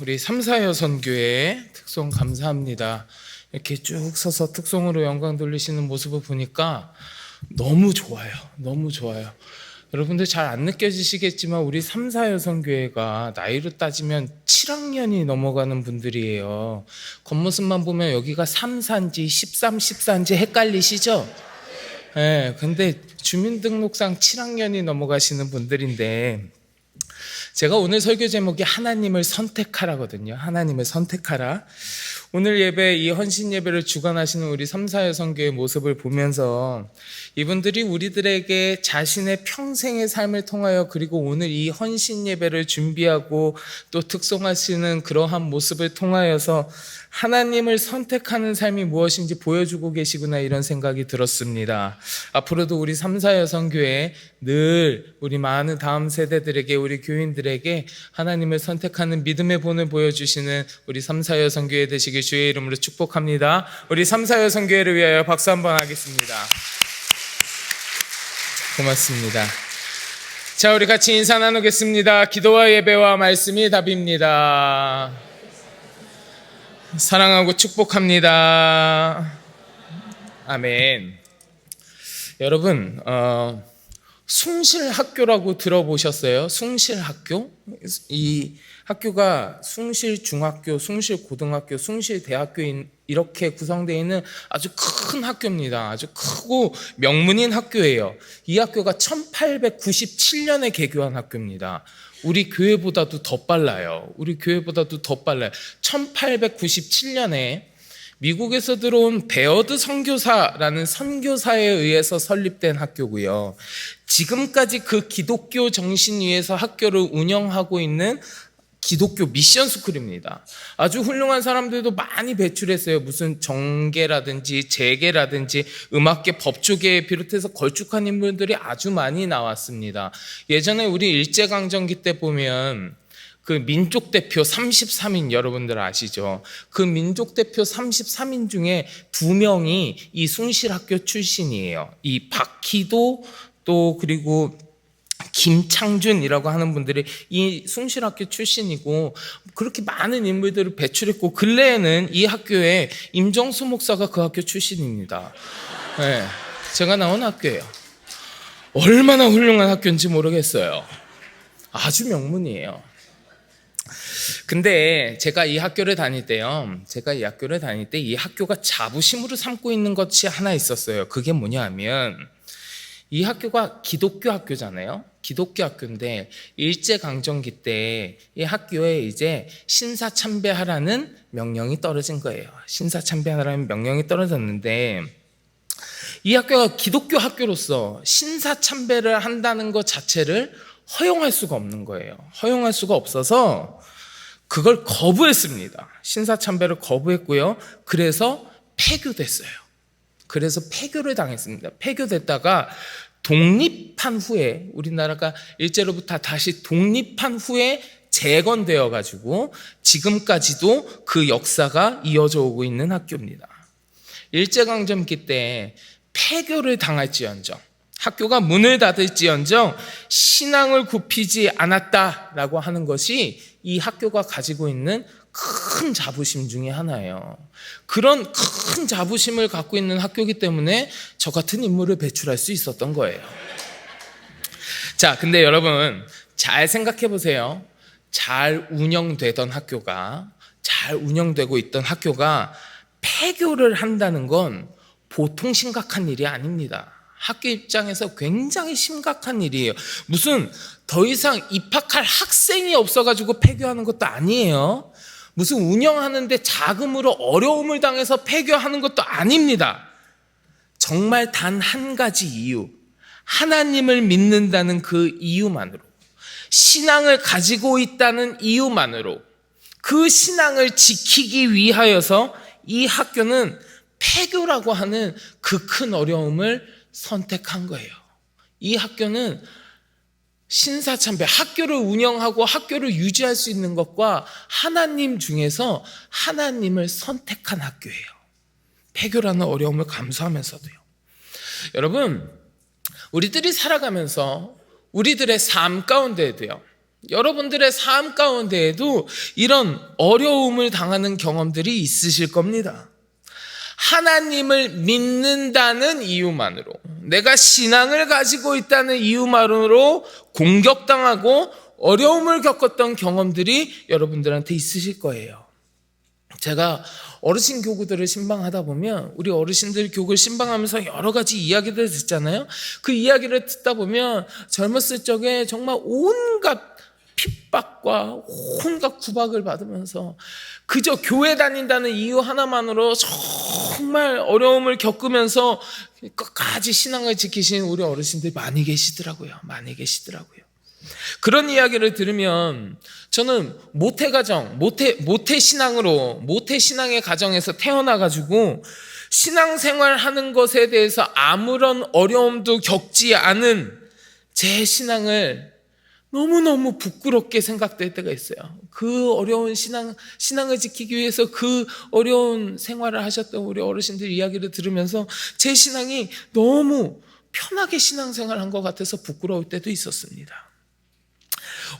우리 삼사여선교회 특송 감사합니다. 이렇게 쭉 서서 특송으로 영광 돌리시는 모습을 보니까 너무 좋아요. 너무 좋아요. 여러분들 잘 안 느껴지시겠지만 우리 삼사여선교회가 나이로 따지면 7학년이 넘어가는 분들이에요. 겉모습만 보면 여기가 3사인지 13, 14인지 헷갈리시죠? 네, 근데 주민등록상 7학년이 넘어가시는 분들인데 제가 오늘 설교 제목이 하나님을 선택하라거든요. 하나님을 선택하라. 오늘 예배, 이 헌신 예배를 주관하시는 우리 삼사여선교의 모습을 보면서 이분들이 우리들에게 자신의 평생의 삶을 통하여 그리고 오늘 이 헌신 예배를 준비하고 또 특송하시는 그러한 모습을 통하여서 하나님을 선택하는 삶이 무엇인지 보여주고 계시구나, 이런 생각이 들었습니다. 앞으로도 우리 삼사여선교회 늘 우리 많은 다음 세대들에게, 우리 교인들에게 하나님을 선택하는 믿음의 본을 보여주시는 우리 삼사여선교회 되시길 주의 이름으로 축복합니다. 우리 삼사여선교회를 위하여 박수 한번 하겠습니다. 고맙습니다. 자, 우리 같이 인사 나누겠습니다. 기도와 예배와 말씀이 답입니다. 사랑하고 축복합니다. 아멘. 여러분, 숭실학교라고 들어보셨어요? 숭실학교? 이 학교가 숭실중학교, 숭실고등학교, 숭실대학교 이렇게 구성되어 있는 아주 큰 학교입니다. 아주 크고 명문인 학교예요. 이 학교가 1897년에 개교한 학교입니다. 우리 교회보다도 더 빨라요. 우리 교회보다도 더 빨라요. 1897년에 미국에서 들어온 베어드 선교사라는 선교사에 의해서 설립된 학교고요. 지금까지 그 기독교 정신 위에서 학교를 운영하고 있는 기독교 미션 스쿨입니다. 아주 훌륭한 사람들도 많이 배출했어요. 무슨 정계라든지 재계라든지 음악계, 법조계에 비롯해서 걸쭉한 인물들이 아주 많이 나왔습니다. 예전에 우리 일제강점기 때 보면 그 민족 대표 33인 여러분들 아시죠? 그 민족 대표 33인 중에 2명이 이 숭실학교 출신이에요. 이 박희도 또 그리고 김창준이라고 하는 분들이 이 숭실학교 출신이고 그렇게 많은 인물들을 배출했고 근래에는 이 학교에 임정수 목사가 그 학교 출신입니다. 네, 제가 나온 학교예요. 얼마나 훌륭한 학교인지 모르겠어요. 아주 명문이에요. 근데 제가 이 학교를 다닐 때 이 학교가 자부심으로 삼고 있는 것이 하나 있었어요. 그게 뭐냐 하면 이 학교가 기독교 학교잖아요. 기독교 학교인데 일제강점기 때 이 학교에 이제 신사참배하라는 명령이 떨어진 거예요. 신사참배하라는 명령이 떨어졌는데 이 학교가 기독교 학교로서 신사참배를 한다는 것 자체를 허용할 수가 없는 거예요. 허용할 수가 없어서 그걸 거부했습니다. 신사참배를 거부했고요. 그래서 폐교됐어요. 그래서 폐교를 당했습니다. 폐교됐다가 독립한 후에, 우리나라가 일제로부터 다시 독립한 후에 재건되어 가지고 지금까지도 그 역사가 이어져 오고 있는 학교입니다. 일제강점기 때 폐교를 당할지언정, 학교가 문을 닫을지언정 신앙을 굽히지 않았다라고 하는 것이 이 학교가 가지고 있는 큰 자부심 중에 하나예요. 그런 큰 자부심을 갖고 있는 학교이기 때문에 저 같은 인물을 배출할 수 있었던 거예요. 자, 근데 여러분 잘 생각해 보세요. 잘 운영되고 있던 학교가 폐교를 한다는 건 보통 심각한 일이 아닙니다. 학교 입장에서 굉장히 심각한 일이에요. 무슨 더 이상 입학할 학생이 없어가지고 폐교하는 것도 아니에요. 무슨 운영하는데 자금으로 어려움을 당해서 폐교하는 것도 아닙니다. 정말 단 한 가지 이유, 하나님을 믿는다는 그 이유만으로, 신앙을 가지고 있다는 이유만으로, 그 신앙을 지키기 위하여서 이 학교는 폐교라고 하는 그 큰 어려움을 선택한 거예요. 이 학교는 신사참배, 학교를 운영하고 학교를 유지할 수 있는 것과 하나님 중에서 하나님을 선택한 학교예요. 폐교라는 어려움을 감수하면서도요. 여러분, 우리들이 살아가면서 우리들의 삶 가운데에도요, 여러분들의 삶 가운데에도 이런 어려움을 당하는 경험들이 있으실 겁니다. 하나님을 믿는다는 이유만으로, 내가 신앙을 가지고 있다는 이유만으로 공격당하고 어려움을 겪었던 경험들이 여러분들한테 있으실 거예요. 제가 어르신 교구들을 신방하다 보면 우리 어르신들 교구를 신방하면서 여러 가지 이야기를 듣잖아요. 그 이야기를 듣다 보면 젊었을 적에 정말 온갖 핍박과 온갖 구박을 받으면서 그저 교회 다닌다는 이유 하나만으로 정말 어려움을 겪으면서 끝까지 신앙을 지키신 우리 어르신들이 많이 계시더라고요. 그런 이야기를 들으면 저는 모태가정, 모태신앙의 가정에서 태어나가지고 신앙생활 하는 것에 대해서 아무런 어려움도 겪지 않은 제 신앙을 너무너무 부끄럽게 생각될 때가 있어요. 그 어려운 신앙을 지키기 위해서 그 어려운 생활을 하셨던 우리 어르신들 이야기를 들으면서 제 신앙이 너무 편하게 신앙생활 한 것 같아서 부끄러울 때도 있었습니다.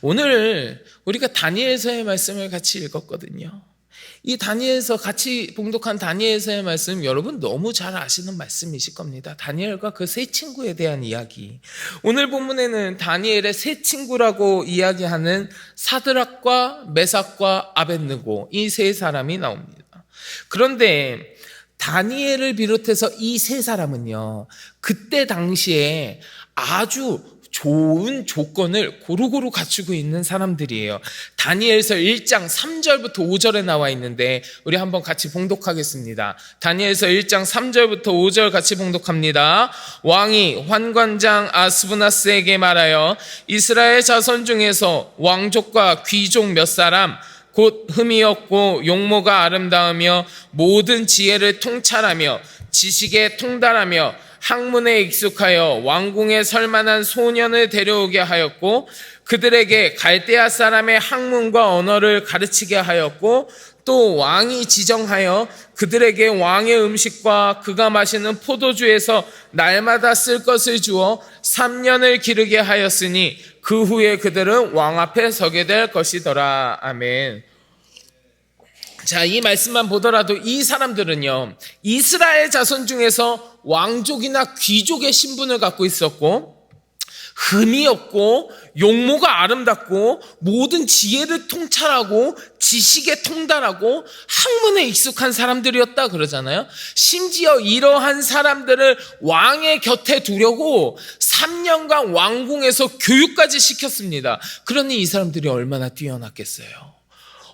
오늘 우리가 다니엘서의 말씀을 같이 읽었거든요. 이 다니엘서 같이 봉독한 다니엘서의 말씀 여러분 너무 잘 아시는 말씀이실 겁니다. 다니엘과 그 세 친구에 대한 이야기. 오늘 본문에는 다니엘의 세 친구라고 이야기하는 사드락과 메삭과 아벳느고 이 세 사람이 나옵니다. 그런데 다니엘을 비롯해서 이 세 사람은요, 그때 당시에 아주 좋은 조건을 고루고루 갖추고 있는 사람들이에요. 다니엘서 1장 3절부터 5절에 나와 있는데 우리 한번 같이 봉독하겠습니다. 다니엘서 1장 3절부터 5절 같이 봉독합니다. 왕이 환관장 아스부나스에게 말하여 이스라엘 자손 중에서 왕족과 귀족 몇 사람 곧 흠이 없고 용모가 아름다우며 모든 지혜를 통찰하며 지식에 통달하며 학문에 익숙하여 왕궁에 설만한 소년을 데려오게 하였고 그들에게 갈대아 사람의 학문과 언어를 가르치게 하였고 또 왕이 지정하여 그들에게 왕의 음식과 그가 마시는 포도주에서 날마다 쓸 것을 주어 3년을 기르게 하였으니 그 후에 그들은 왕 앞에 서게 될 것이더라. 아멘. 자, 이 말씀만 보더라도 이 사람들은요, 이스라엘 자손 중에서 왕족이나 귀족의 신분을 갖고 있었고, 흠이 없고, 용모가 아름답고, 모든 지혜를 통찰하고, 지식에 통달하고, 학문에 익숙한 사람들이었다 그러잖아요. 심지어 이러한 사람들을 왕의 곁에 두려고 3년간 왕궁에서 교육까지 시켰습니다. 그러니 이 사람들이 얼마나 뛰어났겠어요.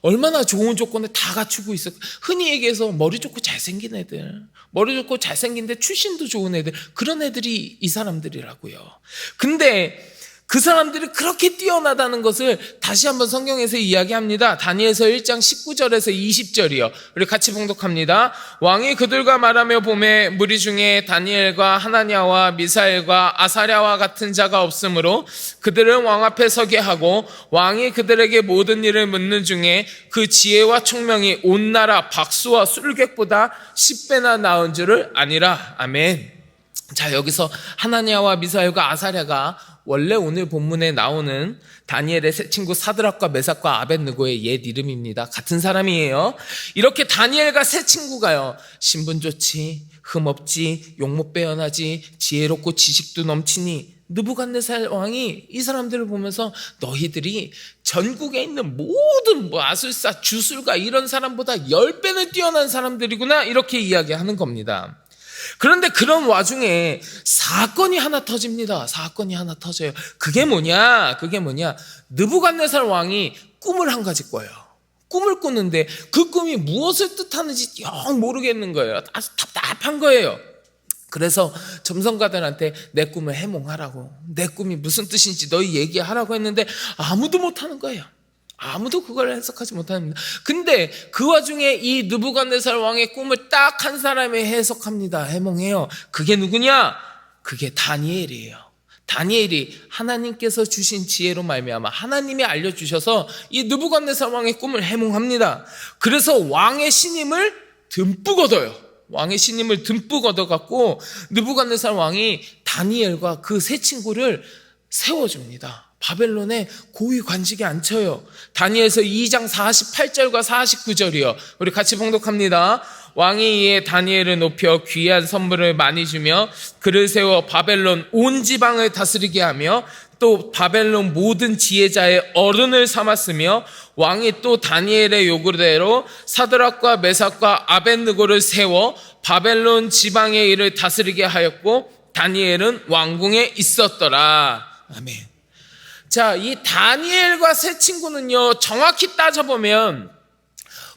얼마나 좋은 조건을 다 갖추고 있어. 흔히 얘기해서 머리 좋고 잘생긴 애들, 머리 좋고 잘생긴데 출신도 좋은 애들, 그런 애들이 이 사람들이라고요. 근데 그 사람들이 그렇게 뛰어나다는 것을 다시 한번 성경에서 이야기합니다. 다니엘서 1장 19절에서 20절이요. 우리 같이 봉독합니다. 왕이 그들과 말하며 보매 무리 중에 다니엘과 하나냐와 미사엘과 아사랴와 같은 자가 없으므로 그들은 왕 앞에 서게 하고 왕이 그들에게 모든 일을 묻는 중에 그 지혜와 총명이 온 나라 박수와 술객보다 10배나 나은 줄을 아니라. 아멘. 자, 여기서 하나냐와 미사엘과 아사랴가 원래 오늘 본문에 나오는 다니엘의 세 친구 사드락과 메삭과 아벳느고의 옛 이름입니다. 같은 사람이에요. 이렇게 다니엘과 세 친구가요, 신분 좋지, 흠 없지, 용모 빼어나지, 지혜롭고 지식도 넘치니 느부갓네살 왕이 이 사람들을 보면서 너희들이 전국에 있는 모든 마술사, 주술가 이런 사람보다 10배는 뛰어난 사람들이구나, 이렇게 이야기하는 겁니다. 그런데 그런 와중에 사건이 하나 터집니다. 사건이 하나 터져요. 그게 뭐냐? 느부갓네살 왕이 꿈을 한 가지 꿔요. 꿈을 꾸는데 그 꿈이 무엇을 뜻하는지 영 모르겠는 거예요. 아주 답답한 거예요. 그래서 점성가들한테 내 꿈을 해몽하라고, 내 꿈이 무슨 뜻인지 너희 얘기하라고 했는데 아무도 못하는 거예요. 아무도 그걸 해석하지 못합니다. 근데 그 와중에 이 느부갓네살 왕의 꿈을 딱 한 사람이 해석합니다. 해몽해요. 그게 누구냐? 그게 다니엘이에요. 다니엘이 하나님께서 주신 지혜로 말미암아 하나님이 알려주셔서 이 느부갓네살 왕의 꿈을 해몽합니다. 그래서 왕의 신임을 듬뿍 얻어요. 왕의 신임을 듬뿍 얻어갖고 느부갓네살 왕이 다니엘과 그 세 친구를 세워줍니다. 바벨론의 고위 관직에 앉혀요. 다니엘서 2장 48절과 49절이요. 우리 같이 봉독합니다. 왕이 이에 다니엘을 높여 귀한 선물을 많이 주며 그를 세워 바벨론 온 지방을 다스리게 하며 또 바벨론 모든 지혜자의 어른을 삼았으며 왕이 또 다니엘의 요구대로 사드락과 메삭과 아벳느고를 세워 바벨론 지방의 일을 다스리게 하였고 다니엘은 왕궁에 있었더라. 아멘. 자, 이 다니엘과 세 친구는요, 정확히 따져보면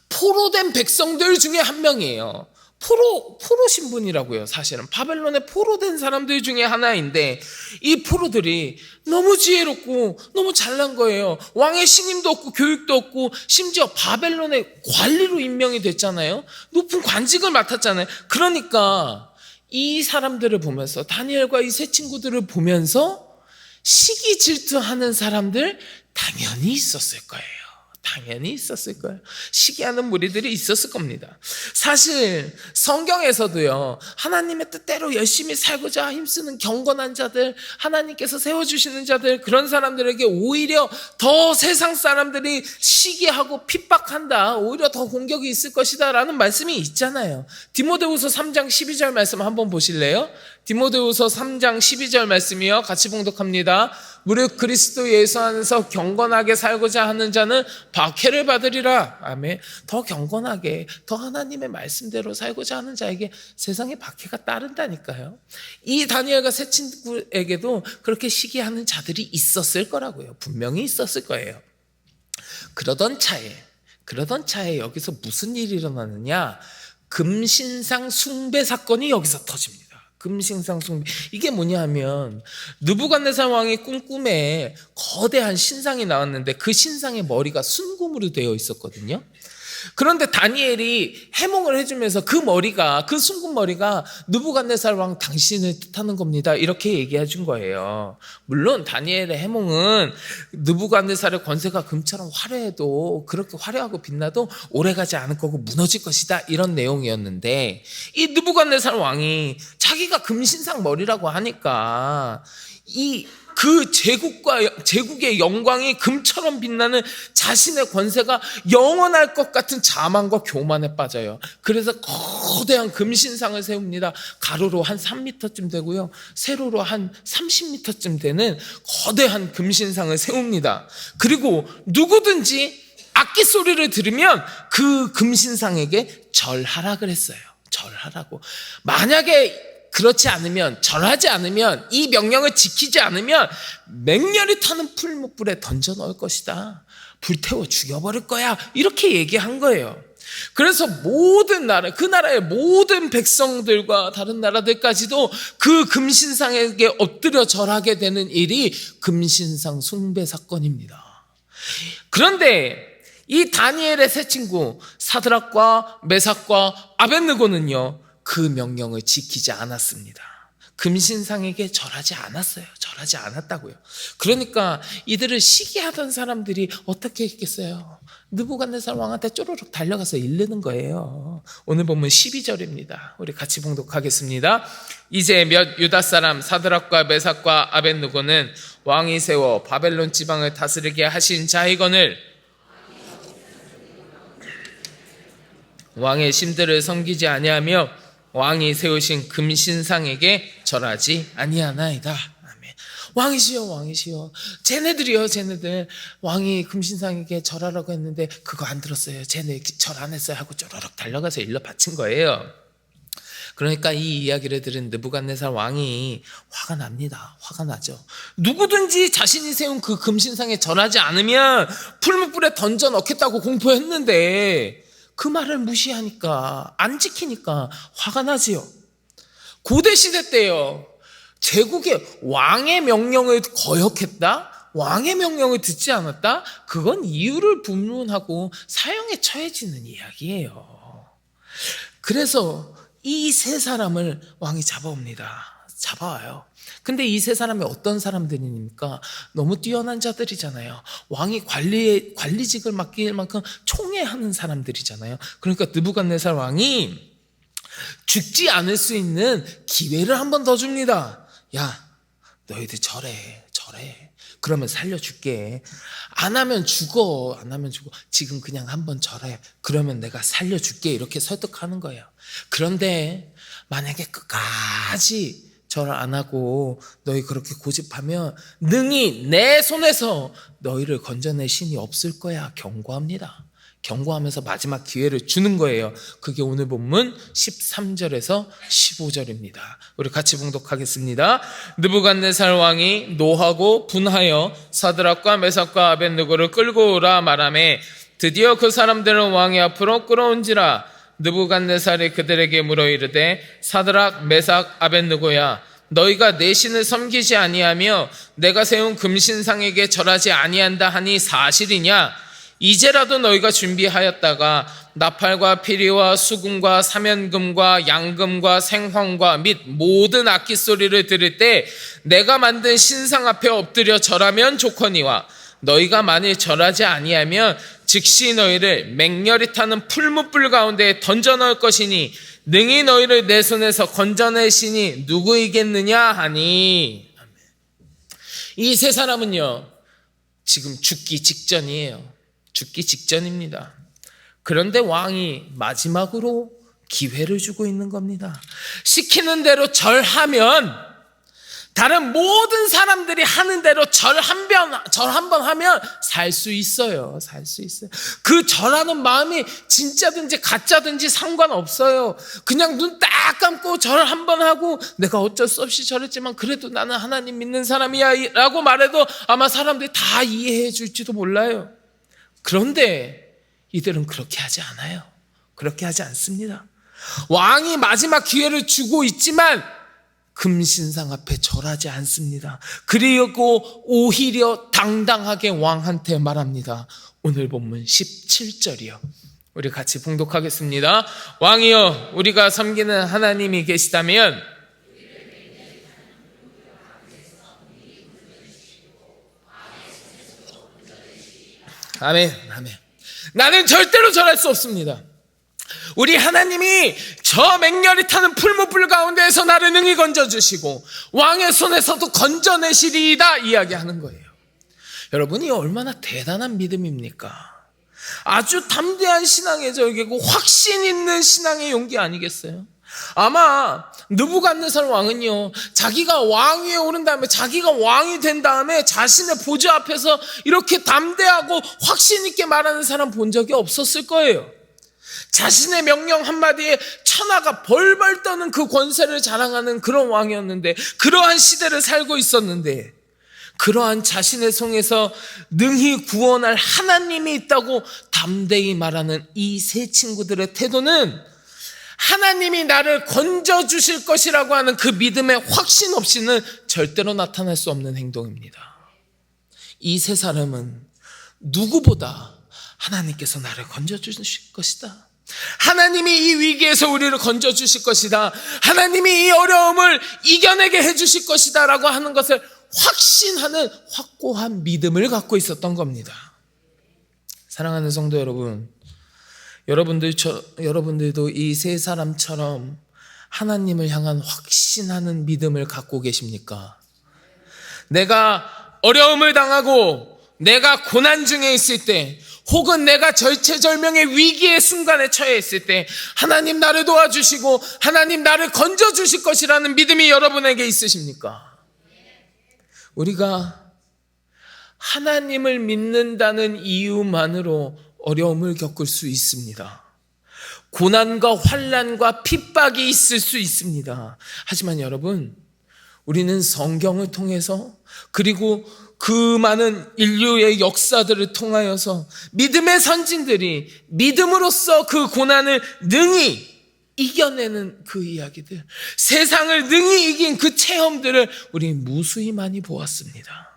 포로된 백성들 중에 한 명이에요. 포로 신분이라고요. 사실은 바벨론에 포로된 사람들 중에 하나인데 이 포로들이 너무 지혜롭고 너무 잘난 거예요. 왕의 신임도 없고 교육도 없고 심지어 바벨론의 관리로 임명이 됐잖아요. 높은 관직을 맡았잖아요. 그러니까 이 사람들을 보면서, 다니엘과 이 세 친구들을 보면서 시기 질투하는 사람들 당연히 있었을 거예요. 당연히 있었을 거예요. 시기하는 무리들이 있었을 겁니다. 사실 성경에서도요, 하나님의 뜻대로 열심히 살고자 힘쓰는 경건한 자들, 하나님께서 세워주시는 자들, 그런 사람들에게 오히려 더 세상 사람들이 시기하고 핍박한다, 오히려 더 공격이 있을 것이다 라는 말씀이 있잖아요. 디모데후서 3장 12절 말씀 한번 보실래요? 디모데후서 3장 12절 말씀이요, 같이 봉독합니다. 무릇 그리스도 예수 안에서 경건하게 살고자 하는 자는 박해를 받으리라. 아멘. 더 경건하게, 더 하나님의 말씀대로 살고자 하는 자에게 세상에 박해가 따른다니까요. 이 다니엘과 세 친구에게도 그렇게 시기하는 자들이 있었을 거라고요. 분명히 있었을 거예요. 그러던 차에 여기서 무슨 일이 일어나느냐? 금신상 숭배 사건이 여기서 터집니다. 금신상 숭배. 이게 뭐냐 하면 느부갓네살 왕이 꿈에 거대한 신상이 나왔는데 그 신상의 머리가 순금으로 되어 있었거든요. 그런데 다니엘이 해몽을 해주면서 그 머리가, 그 순금 머리가 느부갓네살 왕 당신을 뜻하는 겁니다, 이렇게 얘기해 준 거예요. 물론 다니엘의 해몽은 느부갓네살의 권세가 금처럼 화려해도, 그렇게 화려하고 빛나도 오래가지 않을 거고 무너질 것이다, 이런 내용이었는데 이 느부갓네살 왕이 자기가 금신상 머리라고 하니까 그 제국의 영광이 금처럼 빛나는 자신의 권세가 영원할 것 같은 자만과 교만에 빠져요. 그래서 거대한 금신상을 세웁니다. 가로로 한 3m쯤 되고요, 세로로 한 30m쯤 되는 거대한 금신상을 세웁니다. 그리고 누구든지 악기 소리를 들으면 그 금신상에게 절하라 그랬어요. 절하라고. 만약에 그렇지 않으면, 절하지 않으면, 이 명령을 지키지 않으면 맹렬히 타는 풀무불에 던져 넣을 것이다. 불태워 죽여버릴 거야. 이렇게 얘기한 거예요. 그래서 모든 나라, 그 나라의 모든 백성들과 다른 나라들까지도 그 금신상에게 엎드려 절하게 되는 일이 금신상 숭배 사건입니다. 그런데 이 다니엘의 세 친구 사드락과 메삭과 아벳느고는요, 그 명령을 지키지 않았습니다. 금신상에게 절하지 않았어요. 절하지 않았다고요. 그러니까 이들을 시기하던 사람들이 어떻게 했겠어요? 느부갓네살 왕한테 쪼르륵 달려가서 일르는 거예요. 오늘 보면 12절입니다. 우리 같이 봉독하겠습니다. 이제 몇 유다 사람 사드락과 메삭과 아벳느고는 왕이 세워 바벨론 지방을 다스리게 하신 자이거늘 왕의 심들을 섬기지 아니하며 왕이 세우신 금신상에게 절하지 아니하나이다. 아멘. 왕이시여, 쟤네들 왕이 금신상에게 절하라고 했는데 그거 안 들었어요. 쟤네 절 안 했어요 하고 쪼르륵 달려가서 일러 바친 거예요. 그러니까 이 이야기를 들은 느부갓네살 왕이 화가 납니다. 화가 나죠. 누구든지 자신이 세운 그 금신상에 절하지 않으면 풀무불에 던져 넣겠다고 공포했는데 그 말을 무시하니까, 안 지키니까 화가 나지요. 고대 시대 때요, 제국의 왕의 명령을 거역했다? 왕의 명령을 듣지 않았다? 그건 이유를 불문하고 사형에 처해지는 이야기예요. 그래서 이 세 사람을 왕이 잡아와요. 근데 이 세 사람이 어떤 사람들입니까? 너무 뛰어난 자들이잖아요. 왕이 관리직을 맡길 만큼 총애하는 사람들이잖아요. 그러니까 느부갓네살 왕이 죽지 않을 수 있는 기회를 한 번 더 줍니다. 야, 너희들 절해. 절해. 그러면 살려줄게. 안 하면 죽어. 안 하면 죽어. 지금 그냥 한번 절해. 그러면 내가 살려줄게. 이렇게 설득하는 거예요. 그런데 만약에 끝까지 절 안 하고 너희 그렇게 고집하면 능히 내 손에서 너희를 건져낼 신이 없을 거야. 경고합니다. 경고하면서 마지막 기회를 주는 거예요. 그게 오늘 본문 13절에서 15절입니다. 우리 같이 봉독하겠습니다. 느부갓네살 왕이 노하고 분하여 사드락과 메삭과 아벳느고를 끌고 오라 말하매 드디어 그 사람들은 왕의 앞으로 끌어온지라. 느부갓네살이 그들에게 물어 이르되 사드락 메삭 아벳느고야 너희가 내 신을 섬기지 아니하며 내가 세운 금신상에게 절하지 아니한다 하니 사실이냐? 이제라도 너희가 준비하였다가 나팔과 피리와 수금과 사면금과 양금과 생황과 및 모든 악기 소리를 들을 때 내가 만든 신상 앞에 엎드려 절하면 좋거니와 너희가 만일 절하지 아니하면 즉시 너희를 맹렬히 타는 풀무불 가운데 던져 넣을 것이니 능히 너희를 내 손에서 건져낼 신이 누구이겠느냐 하니. 이 세 사람은요 지금 죽기 직전이에요. 죽기 직전입니다. 그런데 왕이 마지막으로 기회를 주고 있는 겁니다. 시키는 대로 절하면 다른 모든 사람들이 하는 대로 절 한 번 하면 살 수 있어요. 살 수 있어요. 그 절하는 마음이 진짜든지 가짜든지 상관없어요. 그냥 눈 딱 감고 절 한 번 하고 내가 어쩔 수 없이 절했지만 그래도 나는 하나님 믿는 사람이야 라고 말해도 아마 사람들이 다 이해해 줄지도 몰라요. 그런데 이들은 그렇게 하지 않아요. 그렇게 하지 않습니다. 왕이 마지막 기회를 주고 있지만 금신상 앞에 절하지 않습니다. 그리고 오히려 당당하게 왕한테 말합니다. 오늘 본문 17절이요. 우리 같이 봉독하겠습니다. 왕이여 우리가 섬기는 하나님이 계시다면 아멘, 아멘. 나는 절대로 절할 수 없습니다. 우리 하나님이 저 맹렬히 타는 풀무불 가운데에서 나를 능히 건져주시고 왕의 손에서도 건져내시리이다 이야기하는 거예요. 여러분이 얼마나 대단한 믿음입니까? 아주 담대한 신앙의 절개고 확신 있는 신앙의 용기 아니겠어요? 아마 느부갓네살 왕은요 자기가 왕 위에 오른 다음에 자기가 왕이 된 다음에 자신의 보좌 앞에서 이렇게 담대하고 확신 있게 말하는 사람 본 적이 없었을 거예요. 자신의 명령 한마디에 천하가 벌벌 떠는 그 권세를 자랑하는 그런 왕이었는데 그러한 시대를 살고 있었는데 그러한 자신의 성에서 능히 구원할 하나님이 있다고 담대히 말하는 이 세 친구들의 태도는 하나님이 나를 건져주실 것이라고 하는 그 믿음의 확신 없이는 절대로 나타날 수 없는 행동입니다. 이 세 사람은 누구보다 하나님께서 나를 건져주실 것이다. 하나님이 이 위기에서 우리를 건져주실 것이다. 하나님이 이 어려움을 이겨내게 해주실 것이다 라고 하는 것을 확신하는 확고한 믿음을 갖고 있었던 겁니다. 사랑하는 성도 여러분, 여러분들도 이 세 사람처럼 하나님을 향한 확신하는 믿음을 갖고 계십니까? 내가 어려움을 당하고 내가 고난 중에 있을 때 혹은 내가 절체절명의 위기의 순간에 처해 있을 때 하나님 나를 도와주시고 하나님 나를 건져주실 것이라는 믿음이 여러분에게 있으십니까? 우리가 하나님을 믿는다는 이유만으로 어려움을 겪을 수 있습니다. 고난과 환난과 핍박이 있을 수 있습니다. 하지만 여러분, 우리는 성경을 통해서 그리고 그 많은 인류의 역사들을 통하여서 믿음의 선진들이 믿음으로써 그 고난을 능히 이겨내는 그 이야기들, 세상을 능히 이긴 그 체험들을 우리 무수히 많이 보았습니다.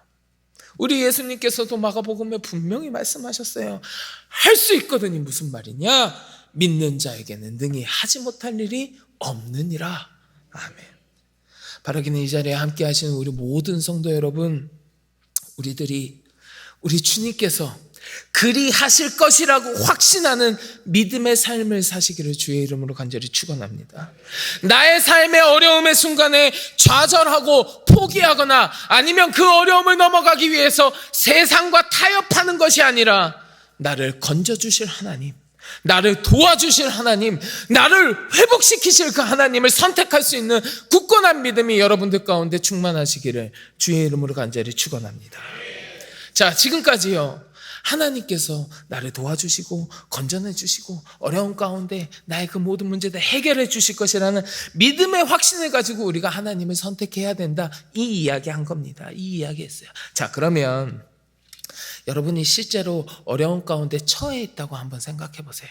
우리 예수님께서도 마가복음에 분명히 말씀하셨어요. 할 수 있거든요. 무슨 말이냐? 믿는 자에게는 능히 하지 못할 일이 없느니라. 아멘. 바라기는 이 자리에 함께 하시는 우리 모든 성도 여러분, 우리 주님께서 그리하실 것이라고 확신하는 믿음의 삶을 사시기를 주의 이름으로 간절히 축원합니다. 나의 삶의 어려움의 순간에 좌절하고 포기하거나 아니면 그 어려움을 넘어가기 위해서 세상과 타협하는 것이 아니라 나를 건져주실 하나님, 나를 도와주실 하나님, 나를 회복시키실 그 하나님을 선택할 수 있는 굳건한 믿음이 여러분들 가운데 충만하시기를 주의 이름으로 간절히 축원합니다. 자, 지금까지요, 하나님께서 나를 도와주시고 건져내 주시고 어려운 가운데 나의 그 모든 문제들 해결해 주실 것이라는 믿음의 확신을 가지고 우리가 하나님을 선택해야 된다, 이 이야기 한 겁니다. 이 이야기 했어요. 자, 그러면 여러분이 실제로 어려운 가운데 처해 있다고 한번 생각해 보세요.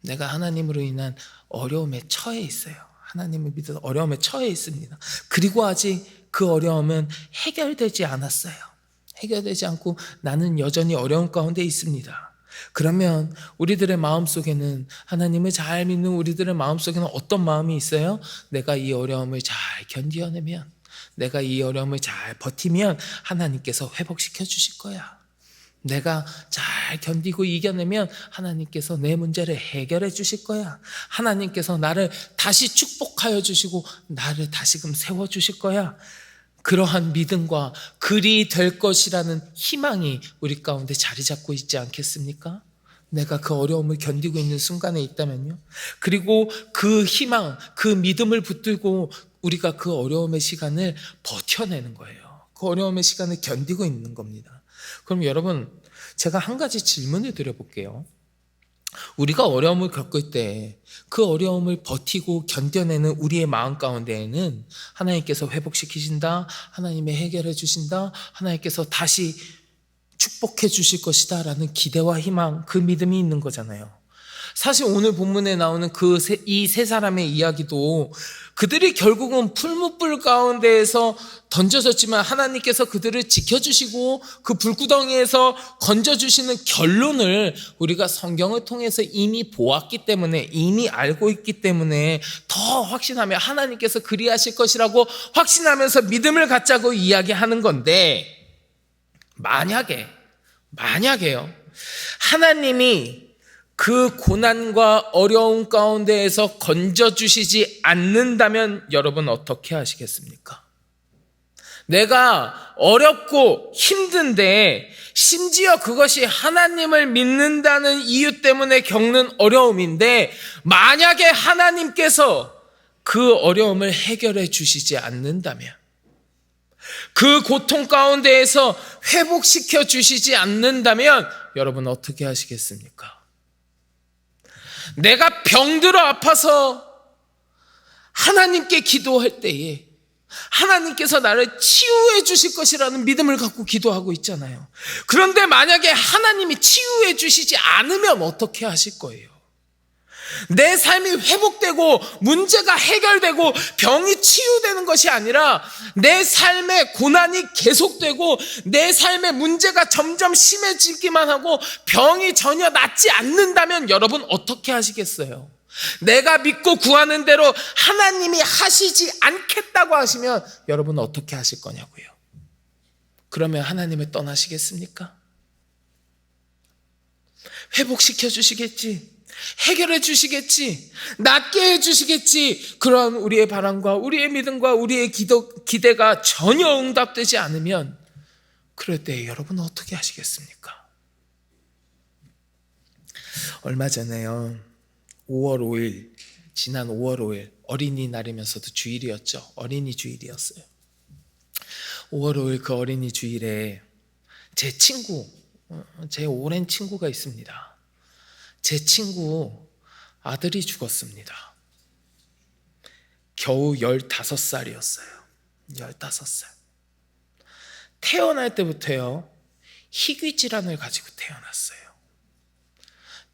내가 하나님으로 인한 어려움에 처해 있어요. 하나님을 믿어서 어려움에 처해 있습니다. 그리고 아직 그 어려움은 해결되지 않았어요. 해결되지 않고 나는 여전히 어려운 가운데 있습니다. 그러면 우리들의 마음속에는, 하나님을 잘 믿는 우리들의 마음속에는 어떤 마음이 있어요? 내가 이 어려움을 잘 견디어내면, 내가 이 어려움을 잘 버티면 하나님께서 회복시켜 주실 거야. 내가 잘 견디고 이겨내면 하나님께서 내 문제를 해결해 주실 거야. 하나님께서 나를 다시 축복하여 주시고 나를 다시금 세워 주실 거야. 그러한 믿음과 그리 될 것이라는 희망이 우리 가운데 자리 잡고 있지 않겠습니까? 내가 그 어려움을 견디고 있는 순간에 있다면요. 그리고 그 희망, 그 믿음을 붙들고 우리가 그 어려움의 시간을 버텨내는 거예요. 그 어려움의 시간을 견디고 있는 겁니다. 그럼 여러분, 제가 한 가지 질문을 드려볼게요. 우리가 어려움을 겪을 때 그 어려움을 버티고 견뎌내는 우리의 마음 가운데에는 하나님께서 회복시키신다, 하나님이 해결해 주신다, 하나님께서 다시 축복해 주실 것이다 라는 기대와 희망, 그 믿음이 있는 거잖아요. 사실 오늘 본문에 나오는 이 세 사람의 이야기도 그들이 결국은 풀무불 가운데에서 던져졌지만 하나님께서 그들을 지켜주시고 그 불구덩이에서 건져주시는 결론을 우리가 성경을 통해서 이미 보았기 때문에, 이미 알고 있기 때문에 더 확신하며 하나님께서 그리하실 것이라고 확신하면서 믿음을 갖자고 이야기하는 건데, 만약에요, 하나님이 그 고난과 어려움 가운데에서 건져주시지 않는다면 여러분 어떻게 하시겠습니까? 내가 어렵고 힘든데 심지어 그것이 하나님을 믿는다는 이유 때문에 겪는 어려움인데, 만약에 하나님께서 그 어려움을 해결해 주시지 않는다면, 그 고통 가운데에서 회복시켜 주시지 않는다면 여러분 어떻게 하시겠습니까? 내가 병들어 아파서 하나님께 기도할 때에 하나님께서 나를 치유해 주실 것이라는 믿음을 갖고 기도하고 있잖아요. 그런데 만약에 하나님이 치유해 주시지 않으면 어떻게 하실 거예요? 내 삶이 회복되고 문제가 해결되고 병이 치유되는 것이 아니라 내 삶의 고난이 계속되고 내 삶의 문제가 점점 심해지기만 하고 병이 전혀 낫지 않는다면 여러분 어떻게 하시겠어요? 내가 믿고 구하는 대로 하나님이 하시지 않겠다고 하시면 여러분 어떻게 하실 거냐고요? 그러면 하나님을 떠나시겠습니까? 회복시켜 주시겠지, 해결해 주시겠지, 낫게 해 주시겠지, 그런 우리의 바람과 우리의 믿음과 우리의 기대가 전혀 응답되지 않으면 그럴 때 여러분 어떻게 하시겠습니까? 얼마 전에요, 5월 5일, 지난 5월 5일 어린이날이면서도 주일이었죠. 어린이 주일이었어요. 5월 5일 그 어린이 주일에 제 친구, 제 오랜 친구가 있습니다. 제 친구 아들이 죽었습니다. 겨우 15살이었어요. 15살. 태어날 때부터요, 희귀 질환을 가지고 태어났어요.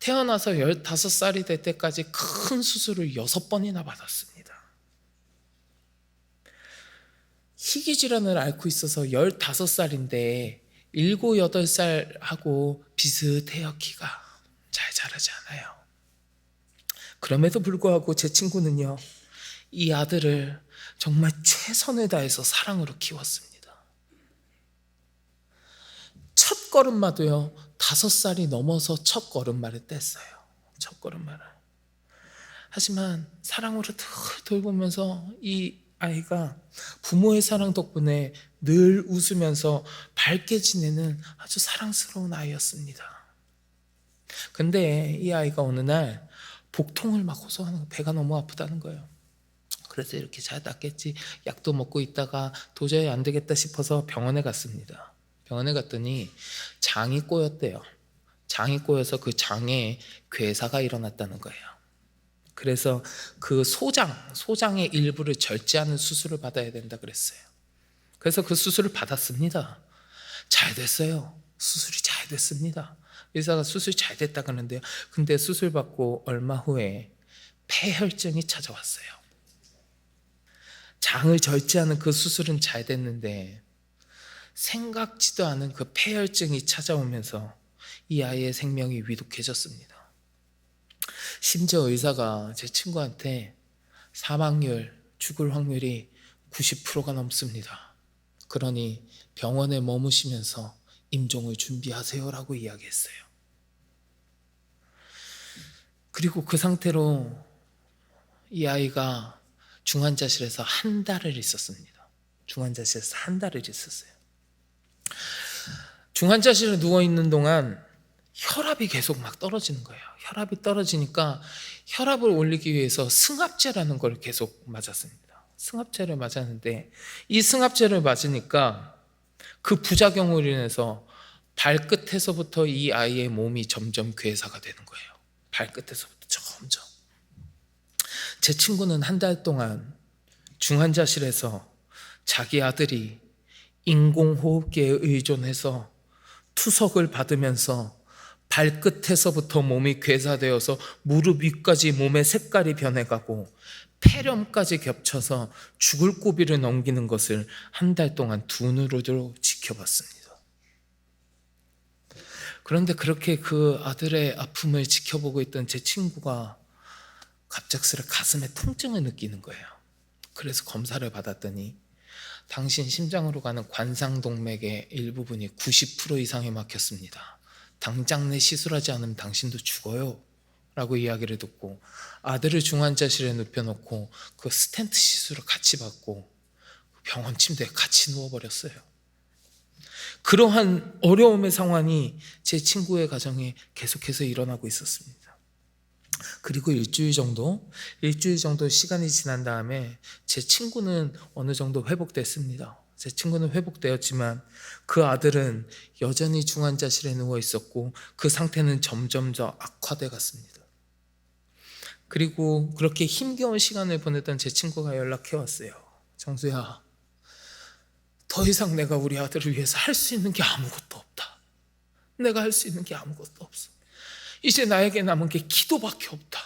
태어나서 15살이 될 때까지 큰 수술을 6번이나 받았습니다. 희귀 질환을 앓고 있어서 15살인데 7, 8살하고 비슷해요. 키가 잘 자라지 않아요. 그럼에도 불구하고 제 친구는요, 이 아들을 정말 최선을 다해서 사랑으로 키웠습니다. 첫 걸음마도요, 5살이 넘어서 첫 걸음마를 뗐어요. 첫 걸음마를. 하지만 사랑으로 돌보면서 이 아이가 부모의 사랑 덕분에 늘 웃으면서 밝게 지내는 아주 사랑스러운 아이였습니다. 근데 이 아이가 어느 날 복통을 막 호소하는 거예요. 배가 너무 아프다는 거예요. 그래서 이렇게 잘 낫겠지, 약도 먹고 있다가 도저히 안 되겠다 싶어서 병원에 갔습니다. 병원에 갔더니 장이 꼬였대요. 장이 꼬여서 그 장에 괴사가 일어났다는 거예요. 그래서 그 소장의 일부를 절제하는 수술을 받아야 된다 그랬어요. 그래서 그 수술을 받았습니다. 잘 됐어요. 수술이 잘 됐습니다. 의사가 수술이 잘 됐다 그러는데요. 근데 수술 받고 얼마 후에 폐혈증이 찾아왔어요. 장을 절제하는 그 수술은 잘 됐는데 생각지도 않은 그 폐혈증이 찾아오면서 이 아이의 생명이 위독해졌습니다. 심지어 의사가 제 친구한테 사망률, 죽을 확률이 90%가 넘습니다. 그러니 병원에 머무시면서 임종을 준비하세요라고 이야기했어요. 그리고 그 상태로 이 아이가 중환자실에서 한 달을 있었습니다. 중환자실에서 한 달을 있었어요. 중환자실에 누워있는 동안 혈압이 계속 막 떨어지는 거예요. 혈압이 떨어지니까 혈압을 올리기 위해서 승합제라는 걸 계속 맞았습니다. 승합제를 맞았는데 이 승합제를 맞으니까 그 부작용으로 인해서 발끝에서부터 이 아이의 몸이 점점 괴사가 되는 거예요. 발끝에서부터 점점. 제 친구는 한 달 동안 중환자실에서 자기 아들이 인공호흡기에 의존해서 투석을 받으면서 발끝에서부터 몸이 괴사되어서 무릎 위까지 몸의 색깔이 변해가고 폐렴까지 겹쳐서 죽을 고비를 넘기는 것을 한 달 동안 두 눈으로 지켜봤습니다. 그런데 그렇게 그 아들의 아픔을 지켜보고 있던 제 친구가 갑작스레 가슴에 통증을 느끼는 거예요. 그래서 검사를 받았더니 당신 심장으로 가는 관상동맥의 일부분이 90% 이상이 막혔습니다. 당장 내 시술하지 않으면 당신도 죽어요 라고 이야기를 듣고 아들을 중환자실에 눕혀놓고 그 스텐트 시술을 같이 받고 병원 침대에 같이 누워버렸어요. 그러한 어려움의 상황이 제 친구의 가정에 계속해서 일어나고 있었습니다. 그리고 일주일 정도 시간이 지난 다음에 제 친구는 어느 정도 회복됐습니다. 제 친구는 회복되었지만 그 아들은 여전히 중환자실에 누워 있었고 그 상태는 점점 더 악화돼 갔습니다. 그리고 그렇게 힘겨운 시간을 보냈던 제 친구가 연락해 왔어요. 정수야, 더 이상 내가 우리 아들을 위해서 할 수 있는 게 아무것도 없다. 내가 할 수 있는 게 아무것도 없어. 이제 나에게 남은 게 기도밖에 없다.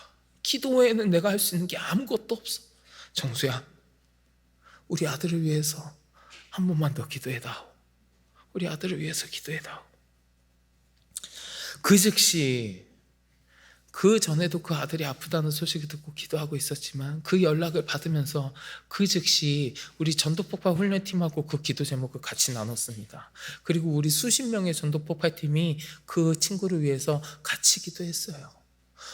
기도 외에는 내가 할 수 있는 게 아무것도 없어. 정수야, 우리 아들을 위해서 한 번만 더 기도해다오. 우리 아들을 위해서 기도해다오. 그 즉시 그 전에도 그 아들이 아프다는 소식을 듣고 기도하고 있었지만 그 연락을 받으면서 그 즉시 우리 전도폭발 훈련팀하고 그 기도 제목을 같이 나눴습니다. 그리고 우리 수십 명의 전도폭발팀이 그 친구를 위해서 같이 기도했어요.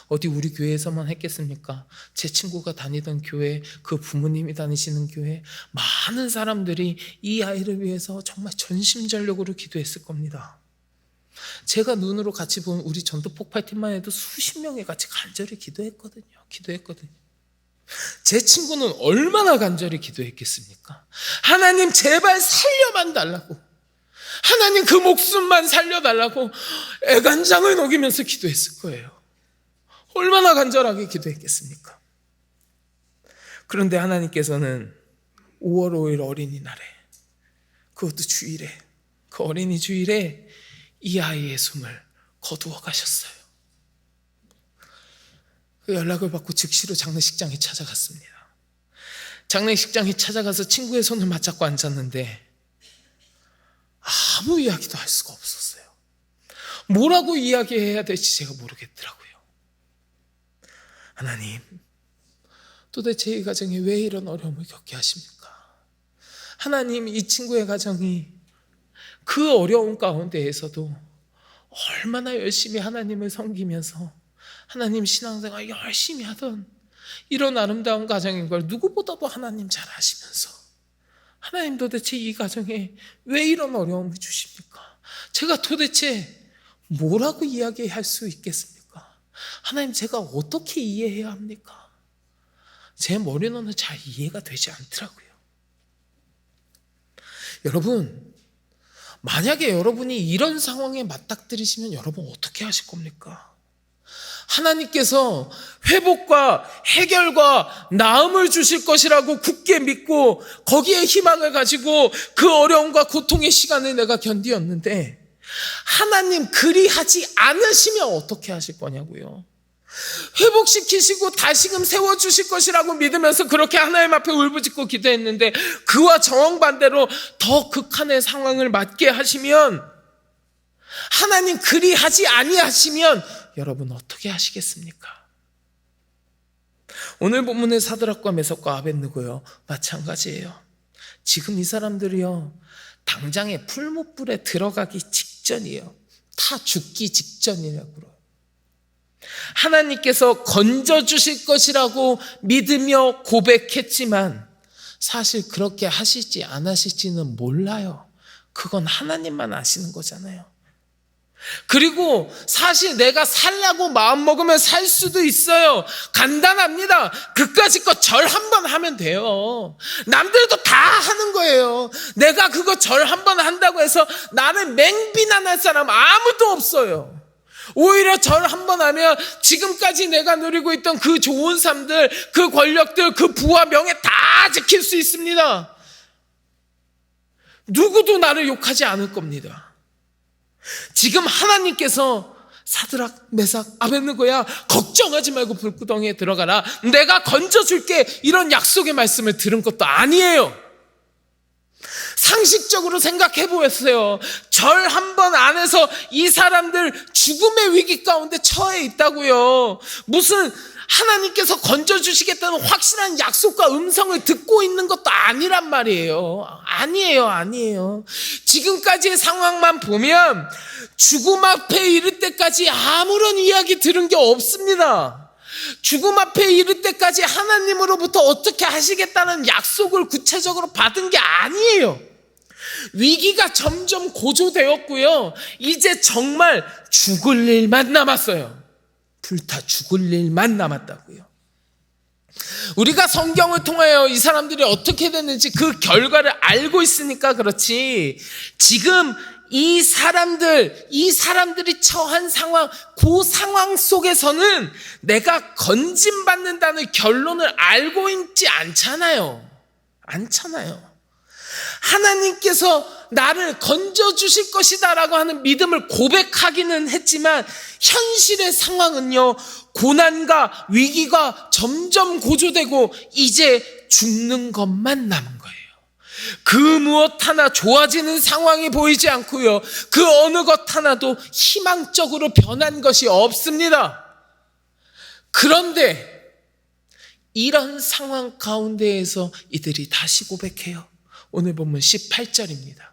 어디 우리 교회에서만 했겠습니까? 제 친구가 다니던 교회, 그 부모님이 다니시는 교회, 많은 사람들이 이 아이를 위해서 정말 전심전력으로 기도했을 겁니다. 제가 눈으로 같이 본 우리 전도 폭발팀만 해도 수십 명이 같이 간절히 기도했거든요. 제 친구는 얼마나 간절히 기도했겠습니까? 하나님 제발 살려만 달라고, 하나님 그 목숨만 살려달라고 애간장을 녹이면서 기도했을 거예요. 얼마나 간절하게 기도했겠습니까? 그런데 하나님께서는 5월 5일 어린이날에, 그것도 주일에, 그 어린이 주일에 이 아이의 숨을 거두어 가셨어요. 그 연락을 받고 즉시로 장례식장에 찾아갔습니다. 장례식장에 찾아가서 친구의 손을 맞잡고 앉았는데 아무 이야기도 할 수가 없었어요. 뭐라고 이야기해야 될지 제가 모르겠더라고요. 하나님, 도대체 이 가정에 왜 이런 어려움을 겪게 하십니까? 하나님, 이 친구의 가정이 그 어려움 가운데에서도 얼마나 열심히 하나님을 섬기면서 하나님 신앙생활 열심히 하던 이런 아름다운 가정인 걸 누구보다도 하나님 잘 아시면서 하나님 도대체 이 가정에 왜 이런 어려움을 주십니까? 제가 도대체 뭐라고 이야기할 수 있겠습니까? 하나님, 제가 어떻게 이해해야 합니까? 제 머리로는 잘 이해가 되지 않더라고요. 여러분, 만약에 여러분이 이런 상황에 맞닥뜨리시면 여러분 어떻게 하실 겁니까? 하나님께서 회복과 해결과 나음을 주실 것이라고 굳게 믿고 거기에 희망을 가지고 그 어려움과 고통의 시간을 내가 견디었는데 하나님 그리하지 않으시면 어떻게 하실 거냐고요. 회복시키시고 다시금 세워주실 것이라고 믿으면서 그렇게 하나님 앞에 울부짖고 기도했는데 그와 정반대로 더 극한의 상황을 맞게 하시면, 하나님 그리하지 아니하시면 여러분 어떻게 하시겠습니까? 오늘 본문의 사드락과 메삭과 아벳느고요, 마찬가지예요. 지금 이 사람들이요, 당장에 풀무불에 들어가기 직전이에요. 다 죽기 직전이라고요. 하나님께서 건져주실 것이라고 믿으며 고백했지만 사실 그렇게 하실지 안 하실지는 몰라요. 그건 하나님만 아시는 거잖아요. 그리고 사실 내가 살라고 마음먹으면 살 수도 있어요. 간단합니다. 그까짓 거 절 한 번 하면 돼요. 남들도 다 하는 거예요. 내가 그거 절 한 번 한다고 해서 나를 맹비난할 사람 아무도 없어요. 오히려 절 한 번 하면 지금까지 내가 누리고 있던 그 좋은 삶들, 그 권력들, 그 부와 명예 다 지킬 수 있습니다. 누구도 나를 욕하지 않을 겁니다. 지금 하나님께서 사드락, 메삭, 아벳느고야 걱정하지 말고 불구덩이에 들어가라, 내가 건져줄게, 이런 약속의 말씀을 들은 것도 아니에요. 상식적으로 생각해 보았어요. 절 한 번 안에서 이 사람들 죽음의 위기 가운데 처해 있다고요. 무슨 하나님께서 건져주시겠다는 확실한 약속과 음성을 듣고 있는 것도 아니란 말이에요. 아니에요. 지금까지의 상황만 보면 죽음 앞에 이를 때까지 아무런 이야기 들은 게 없습니다. 죽음 앞에 이를 때까지 하나님으로부터 어떻게 하시겠다는 약속을 구체적으로 받은 게 아니에요. 위기가 점점 고조되었고요. 이제 정말 죽을 일만 남았어요. 불타 죽을 일만 남았다고요. 우리가 성경을 통하여 이 사람들이 어떻게 됐는지 그 결과를 알고 있으니까 그렇지, 지금 이 사람들이 처한 상황, 그 상황 속에서는 내가 건진받는다는 결론을 알고 있지 않잖아요. 하나님께서 나를 건져주실 것이다라고 하는 믿음을 고백하기는 했지만 현실의 상황은요, 고난과 위기가 점점 고조되고 이제 죽는 것만 남은 거예요. 그 무엇 하나 좋아지는 상황이 보이지 않고요, 그 어느 것 하나도 희망적으로 변한 것이 없습니다. 그런데 이런 상황 가운데에서 이들이 다시 고백해요. 오늘 본문 18절입니다.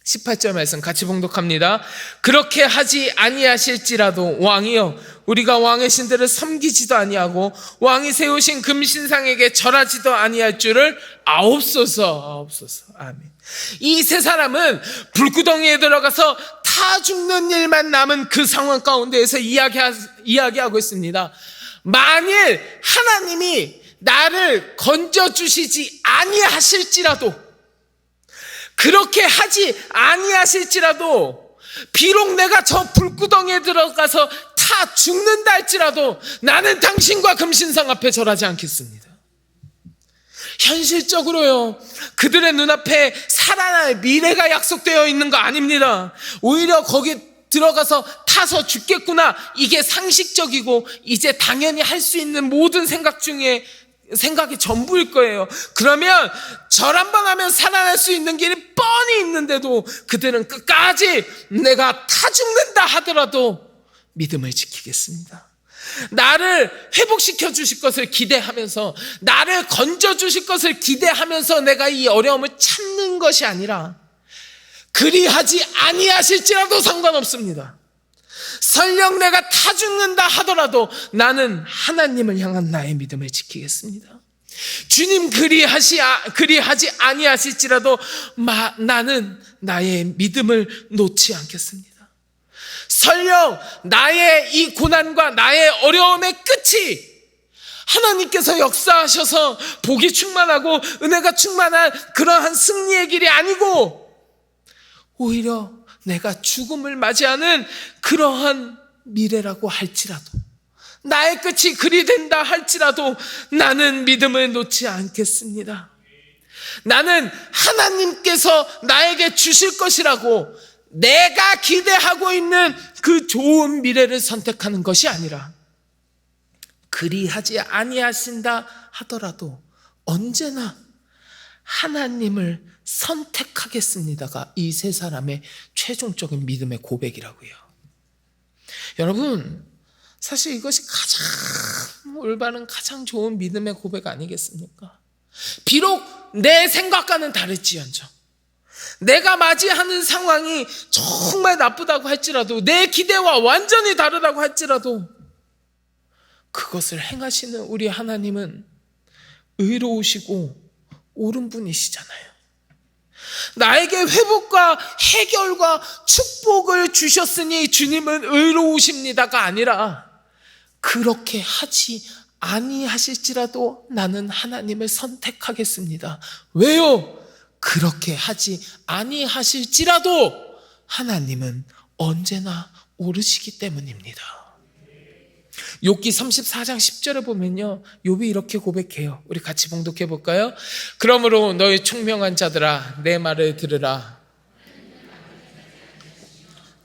18절 말씀 같이 봉독합니다. 그렇게 하지 아니하실지라도 왕이여, 우리가 왕의 신들을 섬기지도 아니하고 왕이 세우신 금신상에게 절하지도 아니할 줄을 아옵소서. 아멘. 이 세 사람은 불구덩이에 들어가서 타 죽는 일만 남은 그 상황 가운데에서 이야기하고 있습니다. 만일 하나님이 나를 건져주시지 아니하실지라도, 그렇게 하지 아니하실지라도, 비록 내가 저 불구덩이에 들어가서 타 죽는다 할지라도 나는 당신과 금신상 앞에 절하지 않겠습니다. 현실적으로요, 그들의 눈앞에 살아날 미래가 약속되어 있는 거 아닙니다. 오히려 거기 들어가서 타서 죽겠구나, 이게 상식적이고 이제 당연히 할 수 있는 모든 생각이 전부일 거예요. 그러면 절 한 번 하면 살아날 수 있는 길이 뻔히 있는데도 그들은 끝까지 내가 타 죽는다 하더라도 믿음을 지키겠습니다. 나를 회복시켜 주실 것을 기대하면서, 나를 건져 주실 것을 기대하면서 내가 이 어려움을 참는 것이 아니라, 그리하지 아니하실지라도 상관없습니다. 설령 내가 다 죽는다 하더라도 나는 하나님을 향한 나의 믿음을 지키겠습니다. 주님 그리하지 아니하실지라도 나는 나의 믿음을 놓지 않겠습니다. 설령 나의 이 고난과 나의 어려움의 끝이 하나님께서 역사하셔서 복이 충만하고 은혜가 충만한 그러한 승리의 길이 아니고 오히려 내가 죽음을 맞이하는 그러한 미래라고 할지라도, 나의 끝이 그리 된다 할지라도 나는 믿음을 놓지 않겠습니다. 나는 하나님께서 나에게 주실 것이라고 내가 기대하고 있는 그 좋은 미래를 선택하는 것이 아니라 그리하지 아니하신다 하더라도 언제나 하나님을 선택하겠습니다가 이 세 사람의 최종적인 믿음의 고백이라고요. 여러분, 사실 이것이 가장 올바른, 가장 좋은 믿음의 고백 아니겠습니까? 비록 내 생각과는 다를지언정, 내가 맞이하는 상황이 정말 나쁘다고 할지라도, 내 기대와 완전히 다르다고 할지라도 그것을 행하시는 우리 하나님은 의로우시고 옳은 분이시잖아요. 나에게 회복과 해결과 축복을 주셨으니 주님은 의로우십니다가 아니라 그렇게 하지 아니하실지라도 나는 하나님을 선택하겠습니다. 왜요? 그렇게 하지 아니하실지라도 하나님은 언제나 옳으시기 때문입니다. 욥기 34장 10절에 보면요, 욥이 이렇게 고백해요. 우리 같이 봉독해 볼까요? 그러므로 너희 총명한 자들아 내 말을 들으라.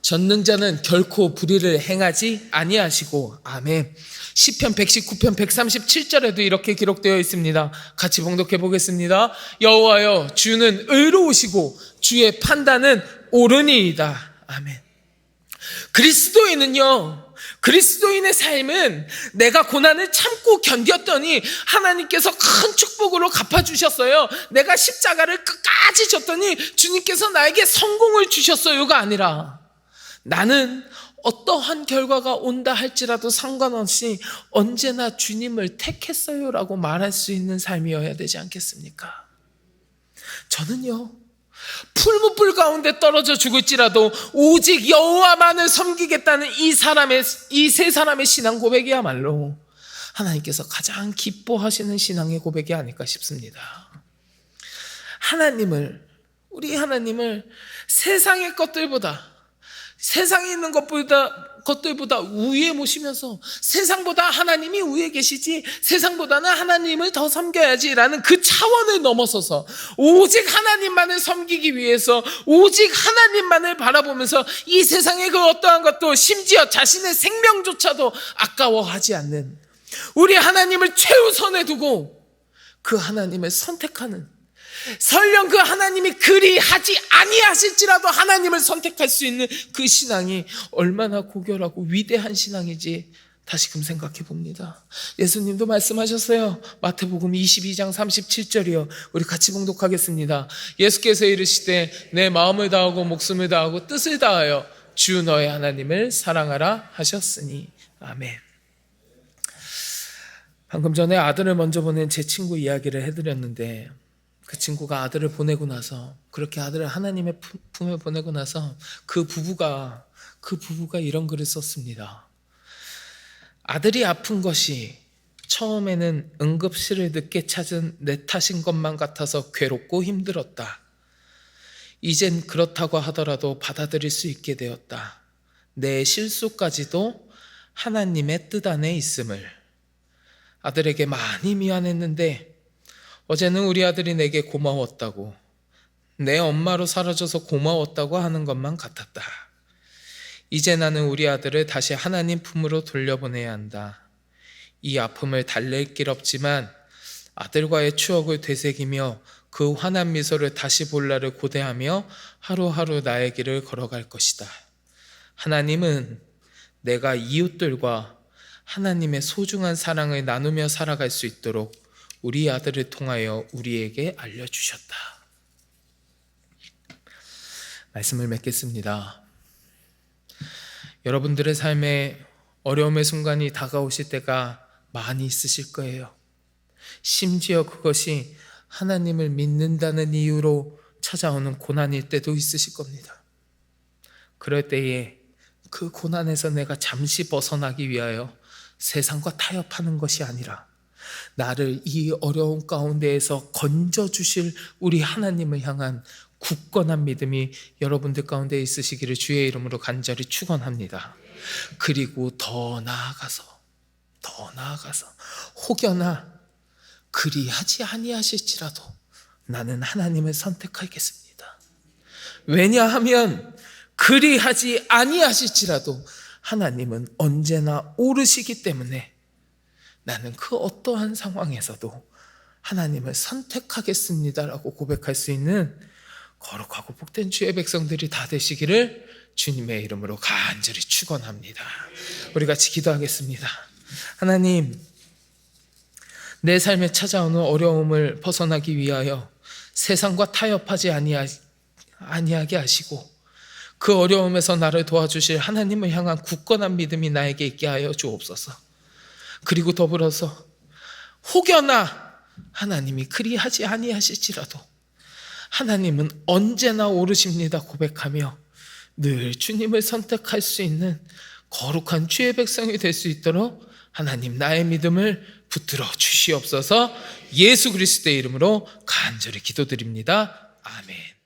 전능자는 결코 불의를 행하지 아니하시고. 아멘. 시편 119편 137절에도 이렇게 기록되어 있습니다. 같이 봉독해 보겠습니다. 여호와여 주는 의로우시고 주의 판단은 옳으니이다. 아멘. 그리스도인의 삶은 내가 고난을 참고 견뎠더니 하나님께서 큰 축복으로 갚아주셨어요. 내가 십자가를 끝까지 졌더니 주님께서 나에게 성공을 주셨어요가 아니라 나는 어떠한 결과가 온다 할지라도 상관없이 언제나 주님을 택했어요라고 말할 수 있는 삶이어야 되지 않겠습니까? 저는요, 풀무불 가운데 떨어져 죽을지라도 오직 여호와만을 섬기겠다는 이 세 사람의 신앙 고백이야말로 하나님께서 가장 기뻐하시는 신앙의 고백이 아닐까 싶습니다. 우리 하나님을 세상의 것들보다, 세상에 있는 것들보다 우위에 모시면서 세상보다 하나님이 우위에 계시지 세상보다는 하나님을 더 섬겨야지라는 그 차원을 넘어서서 오직 하나님만을 섬기기 위해서 오직 하나님만을 바라보면서 이 세상의 그 어떠한 것도 심지어 자신의 생명조차도 아까워하지 않는 우리 하나님을 최우선에 두고 그 하나님을 선택하는, 설령 그 하나님이 그리하지 아니하실지라도 하나님을 선택할 수 있는 그 신앙이 얼마나 고결하고 위대한 신앙이지 다시금 생각해 봅니다. 예수님도 말씀하셨어요. 마태복음 22장 37절이요. 우리 같이 봉독하겠습니다. 예수께서 이르시되 내 마음을 다하고 목숨을 다하고 뜻을 다하여 주 너의 하나님을 사랑하라 하셨으니. 아멘. 방금 전에 아들을 먼저 보낸 제 친구 이야기를 해드렸는데, 그 친구가 아들을 보내고 나서, 그렇게 아들을 하나님의 품에 보내고 나서 그 부부가 이런 글을 썼습니다. 아들이 아픈 것이 처음에는 응급실을 늦게 찾은 내 탓인 것만 같아서 괴롭고 힘들었다. 이젠 그렇다고 하더라도 받아들일 수 있게 되었다. 내 실수까지도 하나님의 뜻 안에 있음을. 아들에게 많이 미안했는데 어제는 우리 아들이 내게 고마웠다고, 내 엄마로 사라져서 고마웠다고 하는 것만 같았다. 이제 나는 우리 아들을 다시 하나님 품으로 돌려보내야 한다. 이 아픔을 달랠 길 없지만 아들과의 추억을 되새기며 그 환한 미소를 다시 볼 날을 고대하며 하루하루 나의 길을 걸어갈 것이다. 하나님은 내가 이웃들과 하나님의 소중한 사랑을 나누며 살아갈 수 있도록 우리 아들을 통하여 우리에게 알려주셨다. 말씀을 맺겠습니다. 여러분들의 삶에 어려움의 순간이 다가오실 때가 많이 있으실 거예요. 심지어 그것이 하나님을 믿는다는 이유로 찾아오는 고난일 때도 있으실 겁니다. 그럴 때에 그 고난에서 내가 잠시 벗어나기 위하여 세상과 타협하는 것이 아니라 나를 이 어려운 가운데에서 건져주실 우리 하나님을 향한 굳건한 믿음이 여러분들 가운데 있으시기를 주의 이름으로 간절히 축원합니다. 그리고 더 나아가서 혹여나 그리하지 아니하실지라도 나는 하나님을 선택하겠습니다. 왜냐하면 그리하지 아니하실지라도 하나님은 언제나 옳으시기 때문에 나는 그 어떠한 상황에서도 하나님을 선택하겠습니다라고 고백할 수 있는 거룩하고 복된 주의 백성들이 다 되시기를 주님의 이름으로 간절히 축원합니다. 우리 같이 기도하겠습니다. 하나님, 내 삶에 찾아오는 어려움을 벗어나기 위하여 세상과 타협하지 아니하게 하시고 그 어려움에서 나를 도와주실 하나님을 향한 굳건한 믿음이 나에게 있게 하여 주옵소서. 그리고 더불어서 혹여나 하나님이 그리하지 아니하실지라도 하나님은 언제나 옳으십니다 고백하며 늘 주님을 선택할 수 있는 거룩한 주의 백성이 될 수 있도록 하나님 나의 믿음을 붙들어 주시옵소서. 예수 그리스도의 이름으로 간절히 기도드립니다. 아멘.